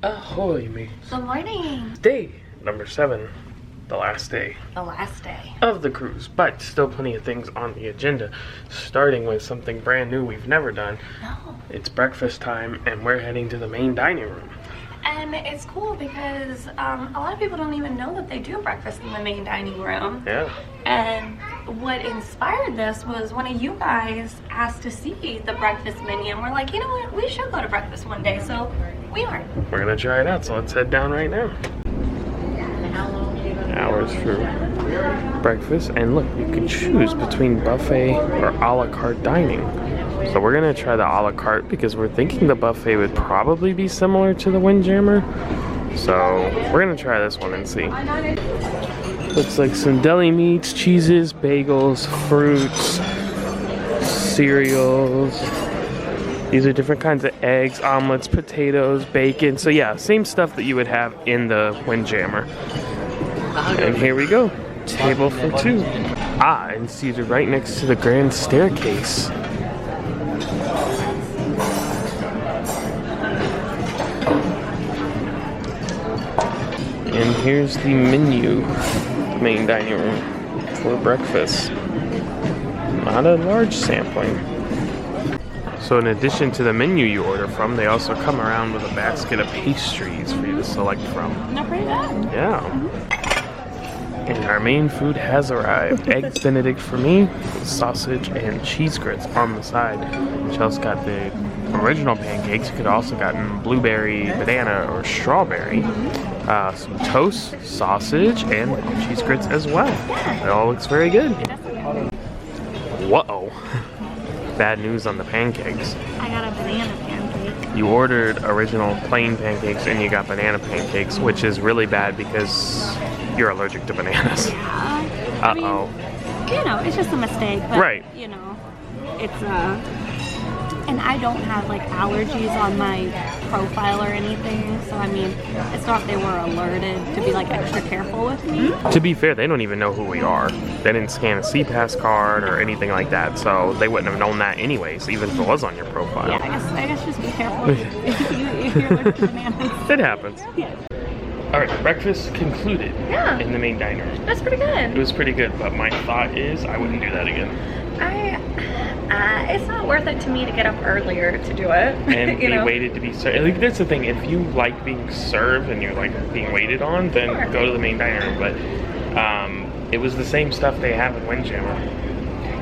Ahoy, me. Good morning. Day number 7, the last day. The last day of the cruise, but still plenty of things on the agenda, starting with something brand new we've never done. No. It's breakfast time, and we're heading to the main dining room. And it's cool because a lot of people don't even know that they do breakfast in the main dining room. Yeah. And what inspired this was one of you guys asked to see the breakfast menu, and we're like, you know what, we should go to breakfast one day, so we are. We're gonna try it out, so let's head down right now. Hours for breakfast, and look, you can choose between buffet or a la carte dining. So we're gonna try the a la carte because we're thinking the buffet would probably be similar to the Windjammer. So we're gonna try this one and see. Looks like some deli meats, cheeses, bagels, fruits, cereals. These are different kinds of eggs, omelets, potatoes, bacon. So yeah, same stuff that you would have in the Windjammer. And here we go, table for 2. And seated right next to the grand staircase. And here's the menu, main dining room for breakfast. Not a large sampling. So in addition to the menu you order from, they also come around with a basket of pastries for you to select from. Not pretty bad. Yeah. And our main food has arrived. Eggs Benedict for me, sausage and cheese grits on the side. Chelsea's got the original pancakes. You could have also gotten blueberry, banana, or strawberry. Some toast, sausage, and cheese grits as well. It all looks very good. Whoa. Bad news on the pancakes. I got a banana pancake. You ordered original plain pancakes and you got banana pancakes, which is really bad because you're allergic to bananas. Yeah. Uh-oh. I mean, you know, it's just a mistake. But, right. You know, it's and I don't have like allergies on my profile or anything, so I mean, it's not they were alerted to be like extra careful with me. To be fair, they don't even know who we are. They didn't scan a SeaPass card or anything like that, so they wouldn't have known that anyways, even if it was on your profile. Yeah, I guess just be careful if you're allergic to bananas. It happens. Yeah. Alright, breakfast concluded in the main dining room. That's pretty good. It was pretty good, but my thought is I wouldn't do that again. It's not worth it to me to get up earlier to do it. And be waited to be served. Like, that's the thing, if you like being served and you like being waited on, then go to the main dining room. But it was the same stuff they have in Windjammer.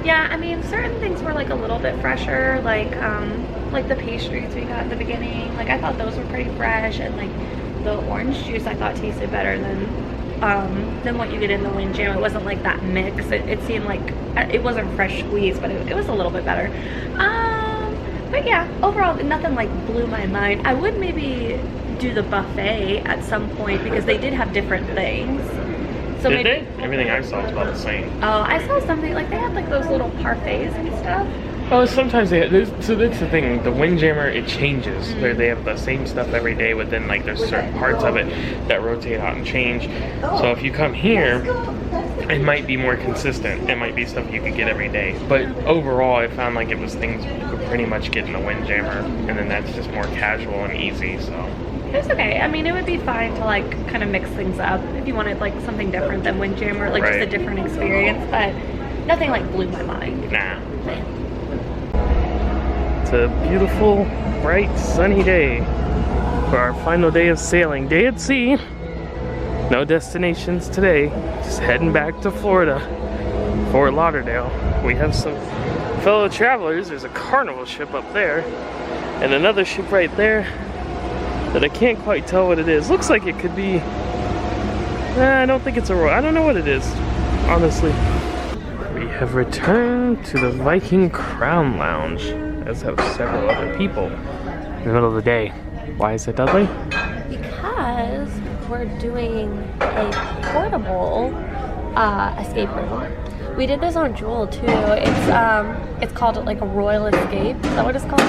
Yeah, I mean, certain things were like a little bit fresher, like the pastries we got at the beginning. Like, I thought those were pretty fresh, and like the orange juice I thought tasted better than what you get in the Windjammer. It wasn't like that mix. It seemed like it wasn't fresh squeezed, but it was a little bit better. But yeah, overall nothing like blew my mind. I would maybe do the buffet at some point because they did have different things. So did they? Everything I saw was about the same. Oh, I saw something like they had like those little parfaits and stuff. Oh, sometimes they so that's the thing. The Windjammer, it changes. They have the same stuff every day, but then like there's certain parts of it that rotate out and change. So if you come here, it might be more consistent. It might be stuff you could get every day. But overall, I found like it was things you could pretty much get in the Windjammer, and then that's just more casual and easy. So it's okay. I mean, it would be fine to like kind of mix things up if you wanted like something different than Windjammer, like just a different experience. But nothing like blew my mind. Nah. It's a beautiful, bright, sunny day for our final day of sailing. Day at sea. No destinations today. Just heading back to Florida, Fort Lauderdale. We have some fellow travelers. There's a Carnival ship up there and another ship right there that I can't quite tell what it is. Looks like it could be, I don't think it's a Royal. I don't know what it is, honestly. We have returned to the Viking Crown Lounge, as have several other people in the middle of the day. Why is it, Dudley? Because we're doing a portable escape room. We did this on Jewel too. It's called like a Royal Escape. Is that what it's called?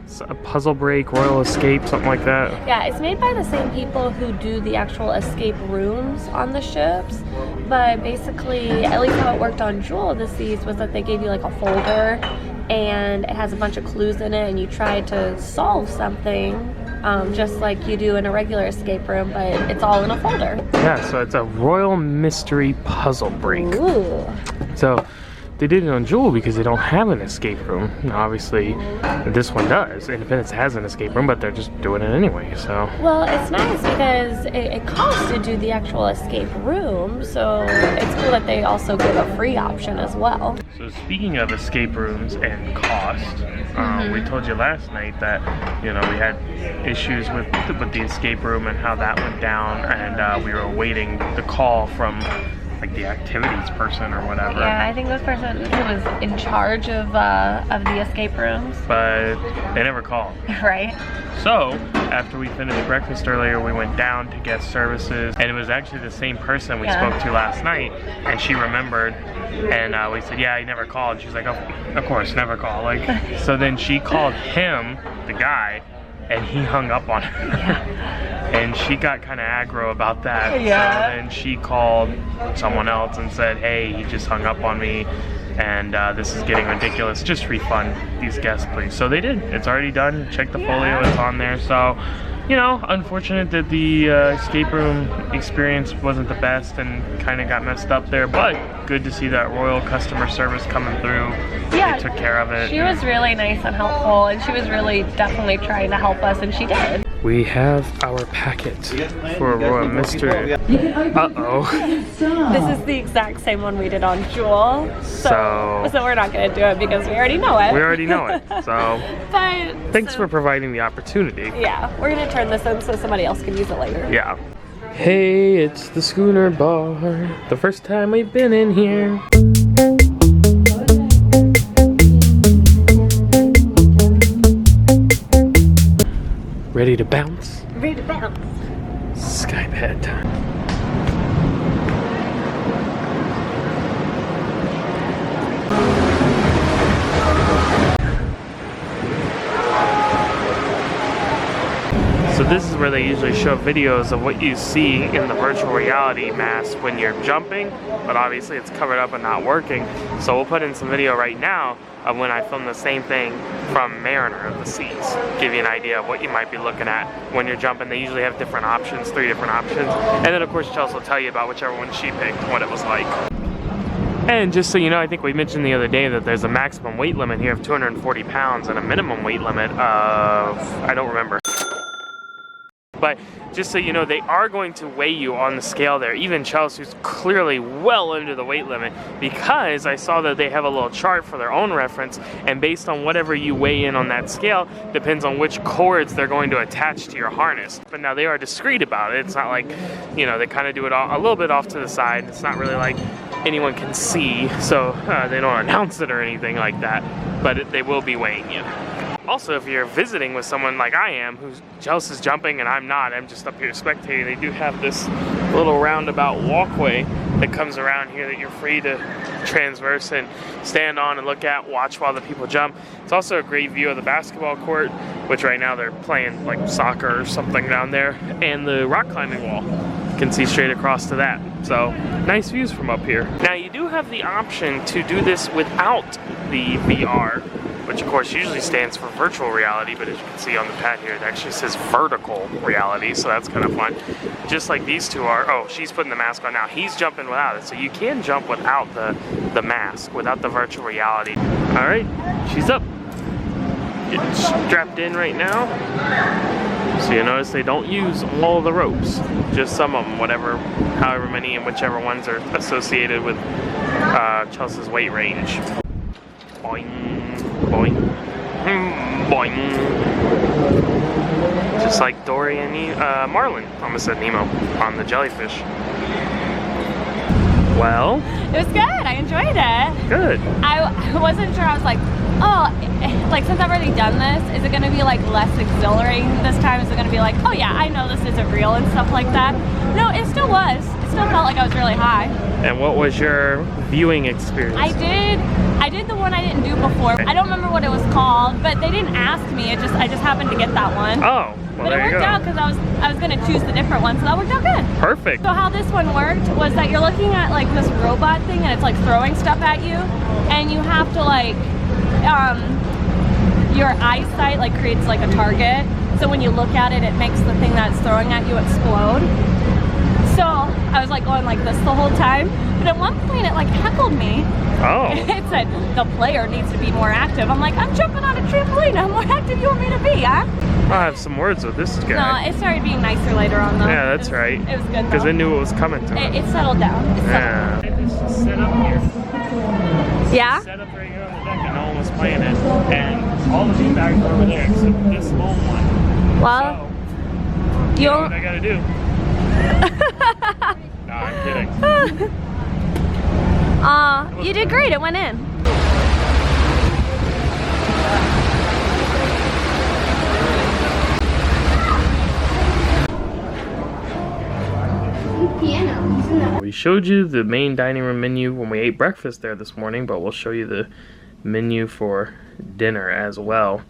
It's a Puzzle Break, Royal Escape, something like that. Yeah, it's made by the same people who do the actual escape rooms on the ships. But basically, at least how it worked on Jewel this season was that they gave you like a folder and it has a bunch of clues in it and you try to solve something just like you do in a regular escape room, but it's all in a folder. Yeah, so it's a Royal Mystery Puzzle Break. Ooh. So they did it on Jewel because they don't have an escape room. Now, obviously, this one does. Independence has an escape room, but they're just doing it anyway, so. Well, it's nice because it costs to do the actual escape room, so it's cool that they also give a free option as well. So speaking of escape rooms and cost, we told you last night that, you know, we had issues with the escape room and how that went down, and we were awaiting the call from like the activities person or whatever. Yeah, I think this person who was in charge of the escape rooms. But they never called. Right. So, after we finished breakfast earlier, we went down to guest services, and it was actually the same person we spoke to last night, and she remembered, and we said, yeah, he never called. And she was like, oh, of course, never call. Like, so then she called him, the guy, and he hung up on her. And she got kind of aggro about that. Yeah. So then she called someone else and said, hey, he just hung up on me, and this is getting ridiculous. Just refund these guests, please. So they did. It's already done. Check the folio. It's on there. So, you know, unfortunate that the escape room experience wasn't the best and kind of got messed up there, but good to see that Royal customer service coming through. Yeah, they took care of it. She was really nice and helpful, and she was really definitely trying to help us, and she did. We have our packet for Royal Mystery. Uh-oh. This is the exact same one we did on Jewel. So we're not going to do it because we already know it. We already know it, so. But thanks for providing the opportunity. Yeah, we're going to turn this in so somebody else can use it later. Yeah. Hey, it's the Schooner Bar. The first time we've been in here. Ready to bounce? Ready to bounce. SkyPad time. So this is where they usually show videos of what you see in the virtual reality mask when you're jumping, but obviously it's covered up and not working. So we'll put in some video right now of when I filmed the same thing from Mariner of the Seas. Give you an idea of what you might be looking at when you're jumping. They usually have different options, 3 different options. And then of course Chelsea will tell you about whichever one she picked, what it was like. And just so you know, I think we mentioned the other day that there's a maximum weight limit here of 240 pounds and a minimum weight limit of, I don't remember. But just so you know, they are going to weigh you on the scale there. Even Chelsea, who's clearly well under the weight limit, because I saw that they have a little chart for their own reference, and based on whatever you weigh in on that scale, depends on which cords they're going to attach to your harness. But now they are discreet about it. It's not like, you know, they kind of do it all, a little bit off to the side. It's not really like anyone can see, so they don't announce it or anything like that. But they will be weighing you. Also, if you're visiting with someone like I am, who's Chelsea's jumping and I'm not, I'm just up here spectating, they do have this little roundabout walkway that comes around here that you're free to transverse and stand on and look at, watch while the people jump. It's also a great view of the basketball court, which right now they're playing like soccer or something down there, and the rock climbing wall. You can see straight across to that. So, nice views from up here. Now, you do have the option to do this without the VR, which of course usually stands for virtual reality, but as you can see on the pad here, it actually says vertical reality, so that's kind of fun. Just like these two are. Oh, she's putting the mask on now. He's jumping without it, so you can jump without the mask, without the virtual reality. All right, she's up. Getting strapped in right now. So you notice they don't use all the ropes, just some of them, however many and whichever ones are associated with Chelsea's weight range. Boing, boing, boing. Just like Dory and Marlin, almost said Nemo, on the jellyfish. Well, it was good. I enjoyed it. Good. I wasn't sure. I was like, oh, like since I've already done this, is it going to be like less exhilarating this time? Is it going to be like, oh yeah, I know this isn't real and stuff like that? No, it still was. It still felt like I was really high. And what was your viewing experience? I did the one I didn't do before. I don't remember what it was called, but they didn't ask me. I just happened to get that one. Oh, well, but it worked out because I was gonna choose the different one, so that worked out good. Perfect. So how this one worked was that you're looking at like this robot thing, and it's like throwing stuff at you, and you have to like your eyesight like creates like a target. so when you look at it, it makes the thing that's throwing at you explode. So I was like going like this the whole time, but at one point it like heckled me. Oh. It said the player needs to be more active. I'm like, I'm jumping on a trampoline. How more active you want me to be, huh? I'll have some words with this guy. No, it started being nicer later on though. Yeah, that's right. It was good Because though. it knew what was coming to it. It settled down. Yeah. It's just set up here. Yeah? Set up right here on the deck and no one was playing it. And all the beanbags were over there except this lone one. Well, so, you know what I gotta do? No, I'm kidding. You did great. It went in. We showed you the main dining room menu when we ate breakfast there this morning, but we'll show you the menu for dinner as well.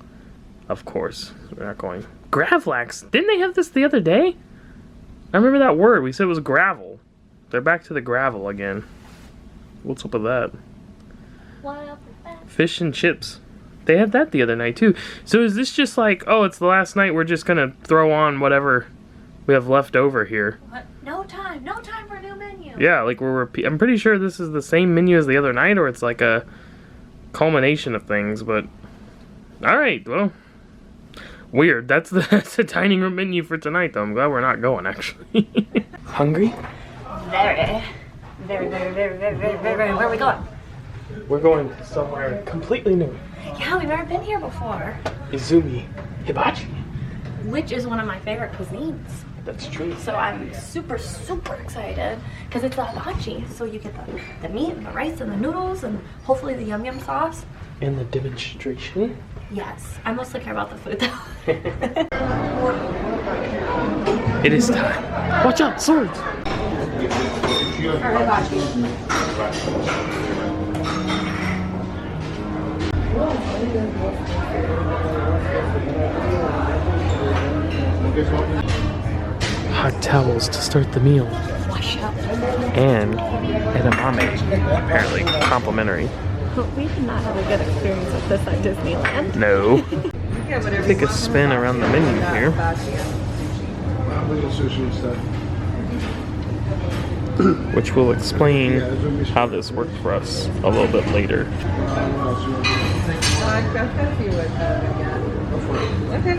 Of course, we're not going. Gravlax? Didn't they have this the other day? I remember that word. We said it was gravel. They're back to the gravel again. What's up with that? Fish and chips. They had that the other night too. So is this just like, oh, it's the last night, we're just gonna throw on whatever we have left over here? What? No time for a new menu. Yeah, like I'm pretty sure this is the same menu as the other night, or it's like a culmination of things, but alright, well, weird. That's the dining room menu for tonight though. I'm glad we're not going actually. Hungry? Very. Where are we going? We're going somewhere completely new. Yeah, we've never been here before. Izumi Hibachi. Which is one of my favorite cuisines. That's true. So I'm super excited because it's a hibachi. So you get the meat and the rice and the noodles and hopefully the yum yum sauce. And the demonstration. Yes, I mostly care about the food though. It is time. Watch out, swords! Hot towels to start the meal. And edamame, apparently complimentary. We did not have a good experience with this at Disneyland. No. Take a spin around the menu here. Which will explain how this worked for us a little bit later. Okay.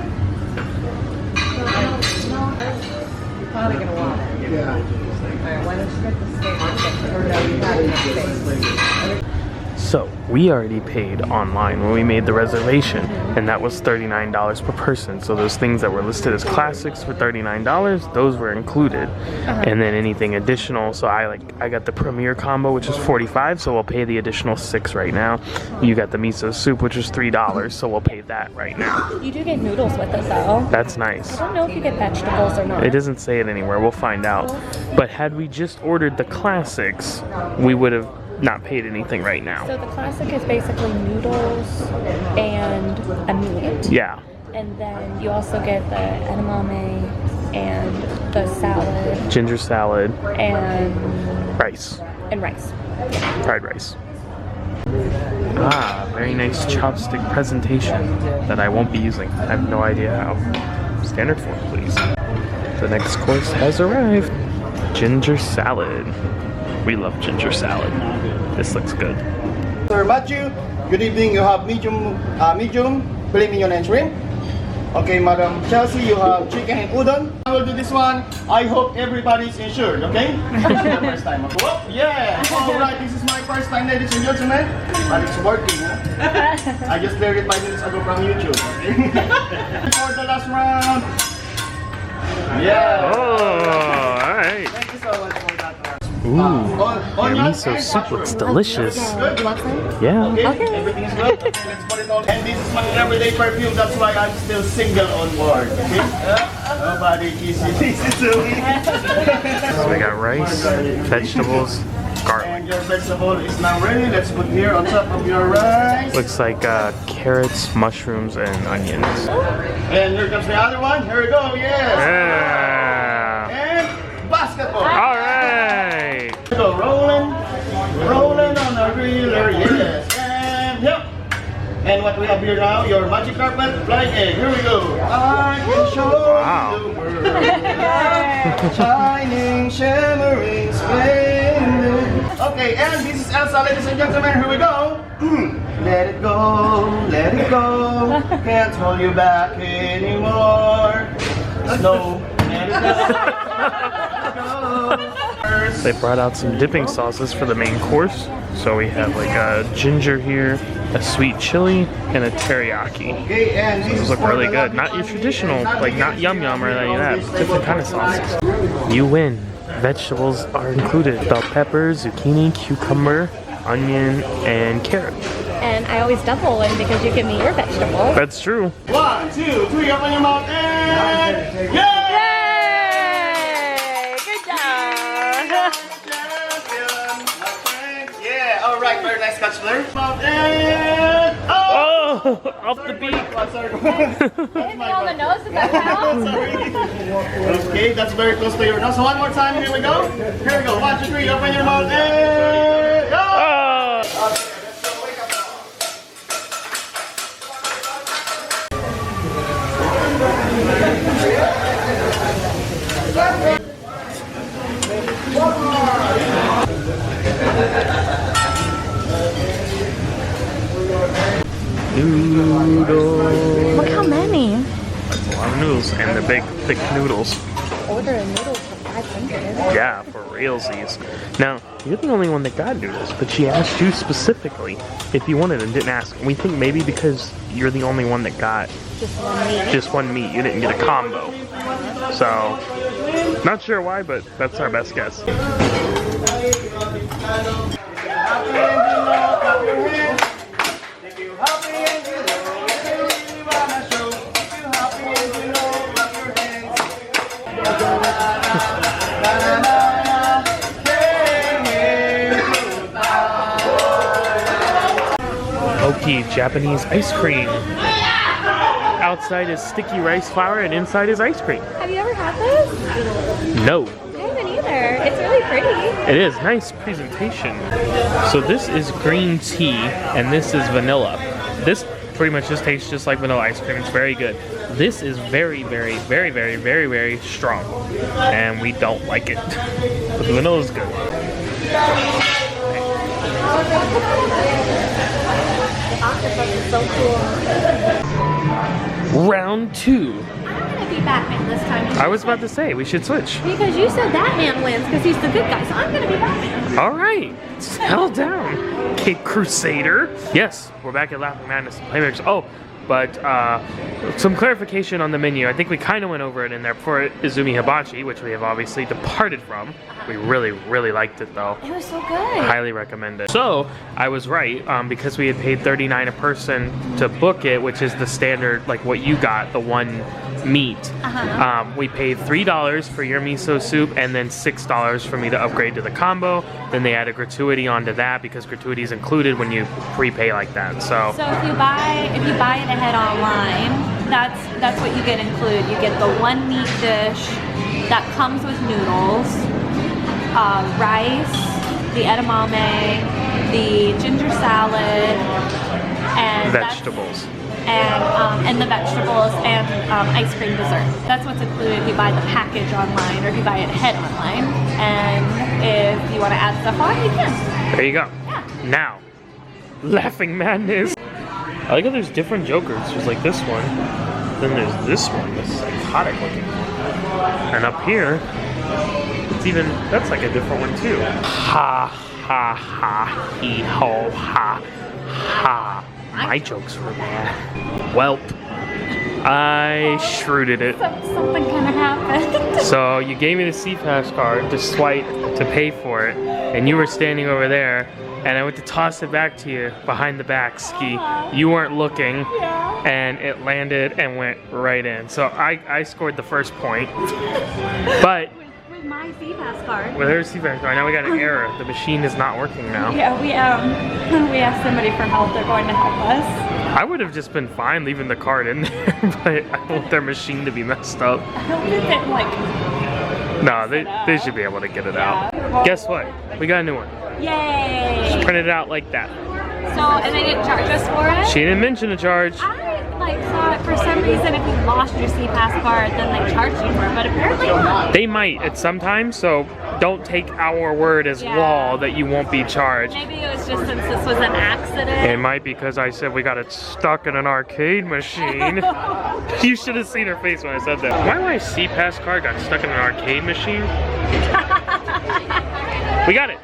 You're probably gonna want it. Yeah. Alright, why don't you get the steak? Or no, you have enough steak. So, we already paid online when we made the reservation, and that was $39 per person. So those things that were listed as classics for $39, those were included. And then anything additional, so I got the premier combo, which is $45, so we'll pay the additional $6 right now. You got the miso soup, which is $3, so we'll pay that right now. You do get noodles with it though. That's nice. I don't know if you get vegetables or not. It doesn't say it anywhere, we'll find out. But had we just ordered the classics, we would have not paid anything right now. So the classic is basically noodles and a meat. Yeah. And then you also get the edamame and the salad. Ginger salad. And rice. And rice. Fried rice. Ah, very nice chopstick presentation that I won't be using. I have no idea how. Standard form, please. The next course has arrived. Ginger salad. We love ginger salad. This looks good. Sir Matthew, good evening. You have medium filet mignon and shrimp. Okay, Madam Chelsea, you have chicken and udon. I will do this one. I hope everybody's insured, okay? This is my first time. Oh, yeah! Alright, this is my first time, ladies and gentlemen. But it's working, huh? I just cleared it 5 minutes ago from YouTube, okay? For the last round. Yeah! Oh, alright. Thank you so much for that round. Ooh, your miso soup looks delicious. Yeah. Okay, everything is good. Okay, let's put it on. And this is my everyday perfume. That's why I'm still single on board. Okay? Nobody easy to me. So we got rice, vegetables, garlic. And your vegetable is now ready. Let's put here on top of your rice. Looks like carrots, mushrooms, and onions. And here comes the other one. Here we go. Yes. Yeah. And basketball. All right. So rolling on a reeler. Yes. And yep. And And what we have here now, your magic carpet flying egg. Here we go. I can show you the world. Shining, shimmering, splendid. Okay, and this is Elsa, ladies and gentlemen. Here we go. Let it go, let it go. Can't hold you back anymore. No, let it go. They brought out some dipping sauces for the main course. So we have like a ginger here, a sweet chili, and a teriyaki. Okay, and Those look really good. Not your traditional, like not yum yum or any of that, but different kind of sauces. You win. Vegetables are included. Bell peppers, zucchini, cucumber, onion, and carrot. And I always double win because you give me your vegetables. That's true. 1, 2, 3, open your mouth and yeah! Yeah, alright, very nice catch there. Oh, off the beak. Hit me on the nose, does that count? Okay, that's very close to your nose. So one more time, here we go. Here we go. 1, 2, 3, open your mouth and Oh. Noodles. Look how many. That's a lot of noodles, and the big, thick noodles. Order a noodle for 500. Yeah, for realsies. Now, you're the only one that got noodles, but she asked you specifically if you wanted and didn't ask. We think maybe because you're the only one that got Just one meat. you didn't get a combo. So, not sure why, but that's our best guess. Oki Japanese ice cream. Outside is sticky rice flour and inside is ice cream. Have you ever had this? No. I haven't either. It's really pretty. It is. Nice presentation. So this is green tea and this is vanilla. This pretty much just tastes just like vanilla ice cream. It's very good. This is very, very, very, very, very, very strong. And we don't like it. But the vanilla is good. So cool. Round 2. I'm gonna be Batman this time. I was about to say, we should switch. Because you said that man wins because he's the good guy, so I'm gonna be Batman. Alright, settle down, Cape Crusader. Yes, we're back at Laughing Madness Playmakers. Oh, but some clarification on the menu. I think we kind of went over it in there for Izumi Hibachi, which we have obviously departed from. We really, really liked it though. It was so good. Highly recommend it. So, I was right, because we had paid $39 a person to book it, which is the standard, like what you got, the one meat. We paid $3 for your miso soup and then $6 for me to upgrade to the combo. Then they add a gratuity onto that because gratuity is included when you prepay like that. So if you buy it ahead online, that's what you get included. You get the one meat dish that comes with noodles, rice, the edamame, the ginger salad, and vegetables. And the vegetables and ice cream dessert. That's what's included if you buy the package online or if you buy it ahead online. And if you want to add stuff on, you can. There you go. Yeah. Now, Laughing Madness. I like how there's different Jokers. There's like this one, then there's this one, this psychotic looking one. And up here, it's even, that's like a different one too. Ha, ha, ha, hee, ho, ha, ha. My jokes were there. Welp. I shrewded it. Something kind of happened. So you gave me the SeaPass card to swipe to pay for it, and you were standing over there, and I went to toss it back to you behind the back ski. You weren't looking, and it landed and went right in. So I scored the first point, but With my SeaPass card. with her SeaPass card, now we got an error. The machine is not working now. Yeah, we asked somebody for help. They're going to help us. I would have just been fine leaving the card in there, but I don't want their machine to be messed up. I don't think that No, they should be able to get it out. Guess what? We got a new one. Yay! Just print it out like that. So, and they didn't charge us for it? She didn't mention a charge. I like thought for some reason if you lost your SeaPass card, then they charged you for it, but apparently not. They might at some time, so don't take our word as law that you won't be charged. Maybe it was just since this was an accident. It might be because I said we got it stuck in an arcade machine. You should have seen her face when I said that. Why my SeaPass card got stuck in an arcade machine? We got it.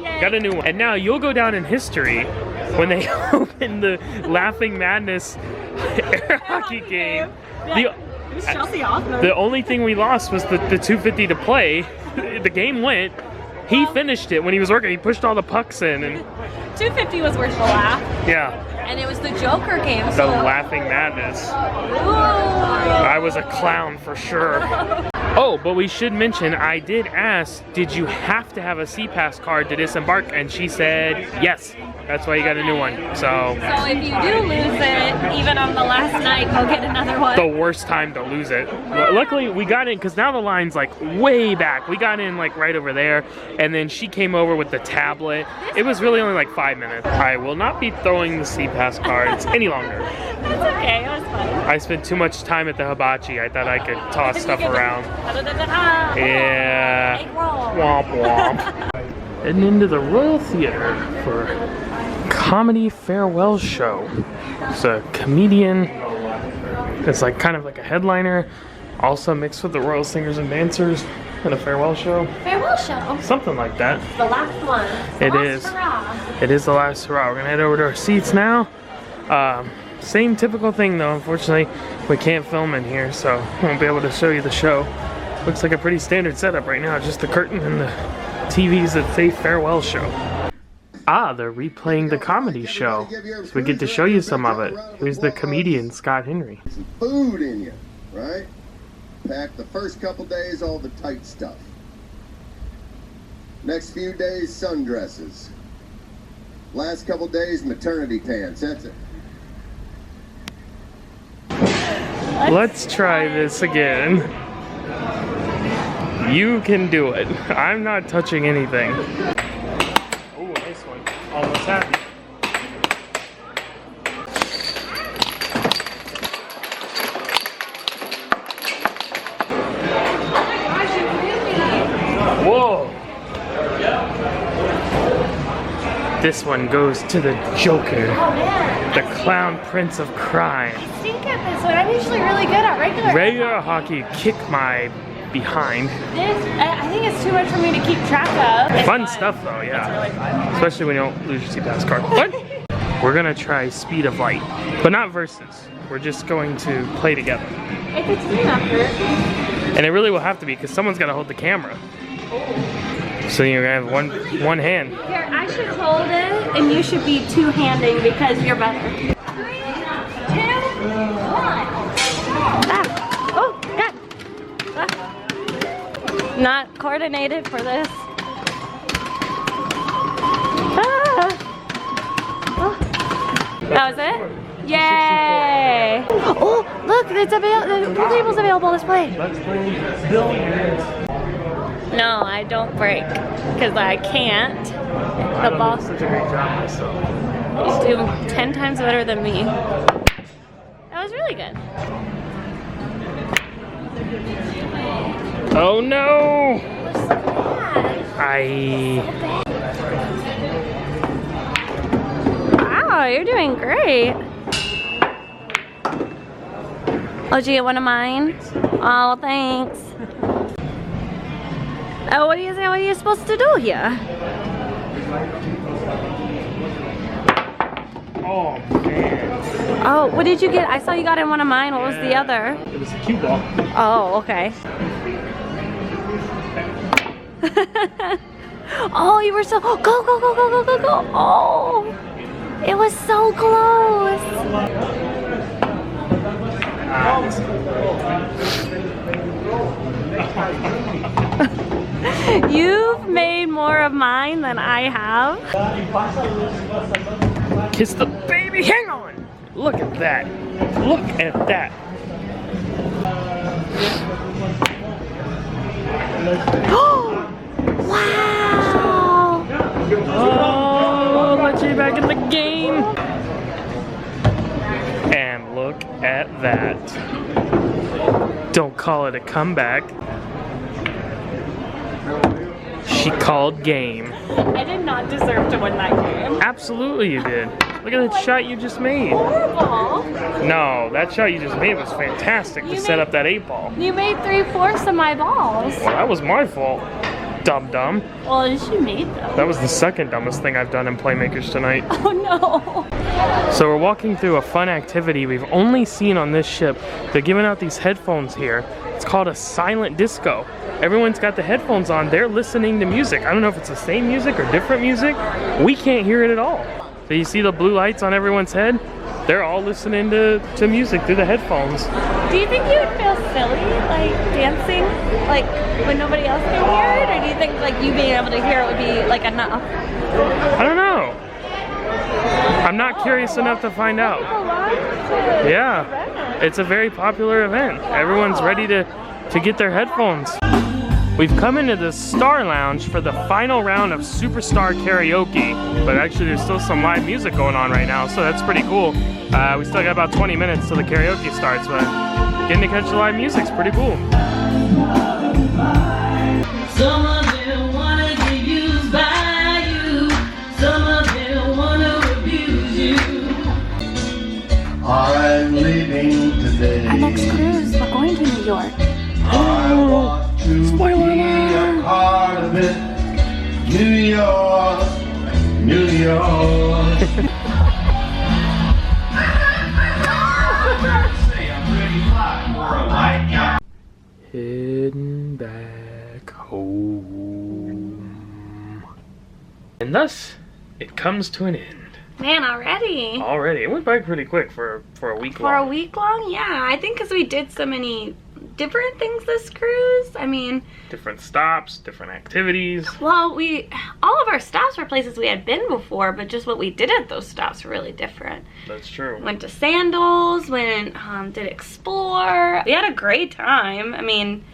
Yay. Got a new one. And now you'll go down in history when they open the Laughing Madness air hockey game. It was Chelsea Osborne. The only thing we lost was the 250 to play. The game went. He finished it when he was working. He pushed all the pucks in. And 250 was worth the laugh. yeah. And it was the Joker game. The So. Laughing Madness. Ooh. I was a clown for sure. Oh, but we should mention, I did ask, did you have to have a SeaPass card to disembark? And she said, yes. That's why you got a new one. So So if you do lose it, even on the last night, go get another one. the worst time to lose it. Luckily, we got in, because now the line's like way back. We got in like right over there, and then she came over with the tablet. It was really only like 5 minutes. I will not be throwing the SeaPass cards any longer. That's okay, it was fun. I spent too much time at the Hibachi. I thought I could toss stuff around. Yeah. Egg roll. Womp womp. Heading into the Royal Theater for comedy farewell show. It's a comedian. It's like kind of like a headliner, also mixed with the Royal Singers and Dancers in a farewell show. Farewell show. Something like that. The last one. It is. It is the last hurrah. We're gonna head over to our seats now. Same typical thing though. Unfortunately, we can't film in here, so won't be able to show you the show. Looks like a pretty standard setup right now. Just the curtain and the TVs that say farewell show. Ah, they're replaying the comedy show. So we get to show you some of it. Here's the comedian, Scott Henry. Some food in you, right? Pack the first couple days all the tight stuff. Next few days, sundresses. Last couple days, maternity pants. That's it. Let's try this again. You can do it. I'm not touching anything. Oh, nice one. Almost happy. Whoa! This one goes to the Joker, the clown prince of crime. I stink at this one. I'm usually really good at regular. Regular hockey, kick my behind. This, I think it's too much for me to keep track of. It's Fun stuff though, yeah. It's really fun. Especially when you don't lose your SeaPass card. But we're gonna try Speed of Light, but not versus. We're just going to play together. If it's team effort. And it really will have to be because someone's got to hold the camera. So you're gonna have one hand. Here, I should hold it, and you should be two-handing because you're better. 3, 2, 1. Ah. Oh, God. Ah. Not coordinated for this. Ah. Oh. That was it? Yay! Oh, look, it's available. The pool table's available. Let's play. Let's play billiards. No, I don't break because I can't. The ball. Such a great job myself. You do 10 times better than me. That was really good. Oh no! Wow, you're doing great. Oh, did you get one of mine? Oh, thanks. Oh, what are you supposed to do here? Oh man. Oh, what did you get? I saw you got in one of mine. What was the other? It was a cue ball. Oh, okay. Oh, you were so... Go, go, go, go, go, go, go. Oh, it was so close. You've made more of mine than I have. Kiss the baby. Hang on. Look at that. Look at that. Wow! Oh, let's get back in the Game! And look at that. Don't call it a comeback. She called game. I did not deserve to win that game. Absolutely you did. Look at that shot you just made. Horrible. No, that shot you just made was fantastic to set up that 8 ball. You made 3/4 of my balls. Well, that was my fault. Dum-dum. Well, at least you made them. That was the second dumbest thing I've done in Playmakers tonight. Oh no. So we're walking through a fun activity we've only seen on this ship. They're giving out these headphones here. It's called a silent disco. Everyone's got the headphones on. They're listening to music. I don't know if it's the same music or different music. We can't hear it at all. So you see the blue lights on everyone's head? They're all listening to music through the headphones. Do you think you would feel silly, like dancing, like when nobody else can hear it? Or do you think like you being able to hear it would be like enough? I don't know. I'm not curious enough to find out. Yeah, it's a very popular event. Everyone's ready to get their headphones. We've come into the Star Lounge for the final round of Superstar Karaoke, but actually there's still some live music going on right now, so that's pretty cool. We still got about 20 minutes till the karaoke starts, but getting to catch the live music's pretty cool. Some of them wanna get used by you, some of them wanna abuse you. I'm leaving today. Our next cruise, we're going to New York. I want to be a part of it. New York, New York. Heading back home. And thus, it comes to an end. Man, already? Already. It went by pretty quick for a week long. For a week long? Yeah, I think because we did so many different things this cruise. I mean, Different stops, different activities. well, all of our stops were places we had been before, but just what we did at those stops were really different. That's true. Went to Sandals, did Explore. We had a great time. I mean,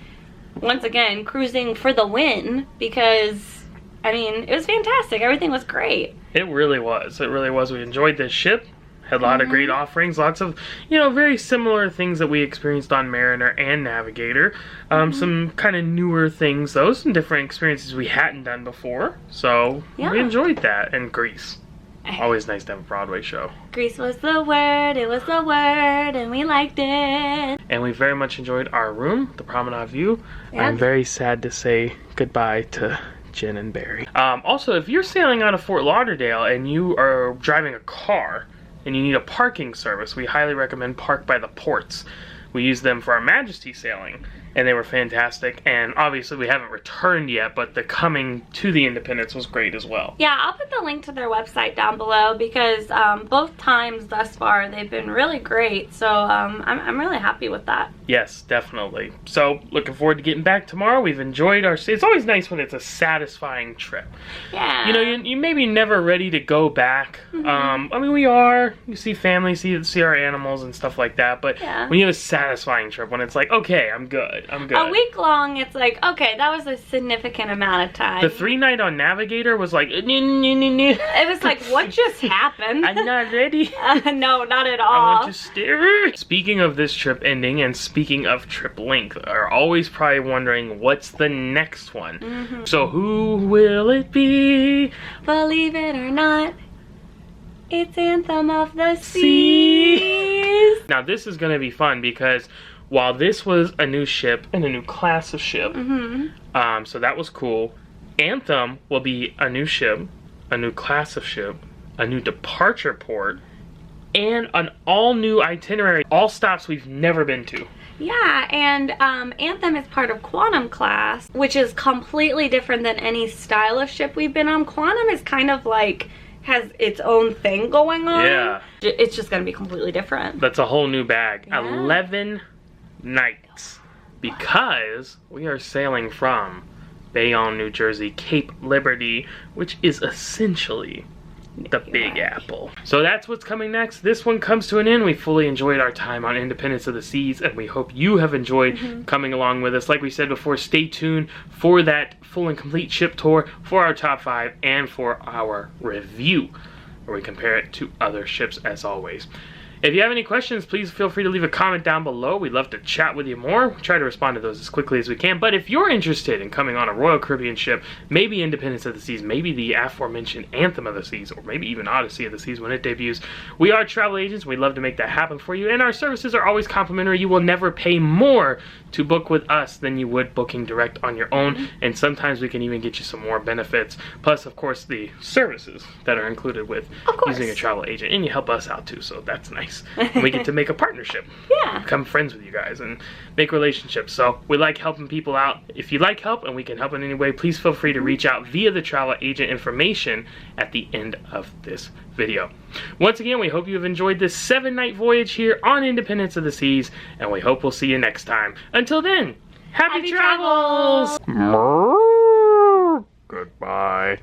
once again, cruising for the win because, I mean, it was fantastic. Everything was great. It really was. It really was. We enjoyed this ship. Had a lot of great offerings. Lots of, very similar things that we experienced on Mariner and Navigator. Some kind of newer things, though. Some different experiences we hadn't done before. So Yeah. we enjoyed that. And Grease. Always nice to have a Broadway show. Grease was the word, it was the word, and we liked it. And we very much enjoyed our room, the Promenade View. Yeah. I'm very sad to say goodbye to Jen and Barry. Also, if you're sailing out of Fort Lauderdale and you are driving a car and you need a parking service, we highly recommend Park by the Ports. We used them for our Majesty sailing, and they were fantastic. And obviously we haven't returned yet, but the coming to the Independence was great as well. Yeah, I'll put the link to their website down below because both times thus far they've been really great. So I'm really happy with that. Yes, definitely. So looking forward to getting back tomorrow. We've enjoyed our... It's always nice when it's a satisfying trip. Yeah. You maybe never ready to go back. I mean, we are. You see family, see our animals and stuff like that. But Yeah. when you have a satisfying trip, when it's like, okay, I'm good. I'm good. A week long, it's like, okay, that was a significant amount of time. The 3-night on Navigator was like, It was like, what just happened? I'm not ready. No, not at I all. want to stare. Speaking of this trip ending and speaking of trip length, are always probably wondering what's the next one. So who will it be? Believe it or not, it's Anthem of the Seas. Now this is going to be fun because while this was a new ship and a new class of ship, so that was cool. Anthem will be a new ship, a new class of ship, a new departure port, and an all-new itinerary. All stops we've never been to. Yeah, and Anthem is part of Quantum class, which is completely different than any style of ship we've been on. Quantum is kind of like, has its own thing going on. Yeah. It's just going to be completely different. That's a whole new bag. Yeah. 11 nights. Because we are sailing from Bayonne, New Jersey, Cape Liberty, which is essentially the Big Apple. So that's what's coming next. This one comes to an end. We fully enjoyed our time on Independence of the Seas, and we hope you have enjoyed coming along with us. Like we said before, stay tuned for that full and complete ship tour, for our top 5, and for our review. where we compare it to other ships as always. If you have any questions, please feel free to leave a comment down below. We'd love to chat with you more. We try to respond to those as quickly as we can. But if you're interested in coming on a Royal Caribbean ship, maybe Independence of the Seas, maybe the aforementioned Anthem of the Seas, or maybe even Odyssey of the Seas when it debuts, we are travel agents. We'd love to make that happen for you. And our services are always complimentary. You will never pay more to book with us than you would booking direct on your own. And sometimes we can even get you some more benefits. Plus, of course, the services that are included with using a travel agent. And you help us out too, so that's nice. And we get to make a partnership. Yeah. Become friends with you guys and make relationships. So we like helping people out. If you like help and we can help in any way, please feel free to reach out via the travel agent information at the end of this video. Once again, we hope you have enjoyed this 7-night voyage here on Independence of the Seas, and we hope we'll see you next time. Until then, happy travels! travels! Goodbye.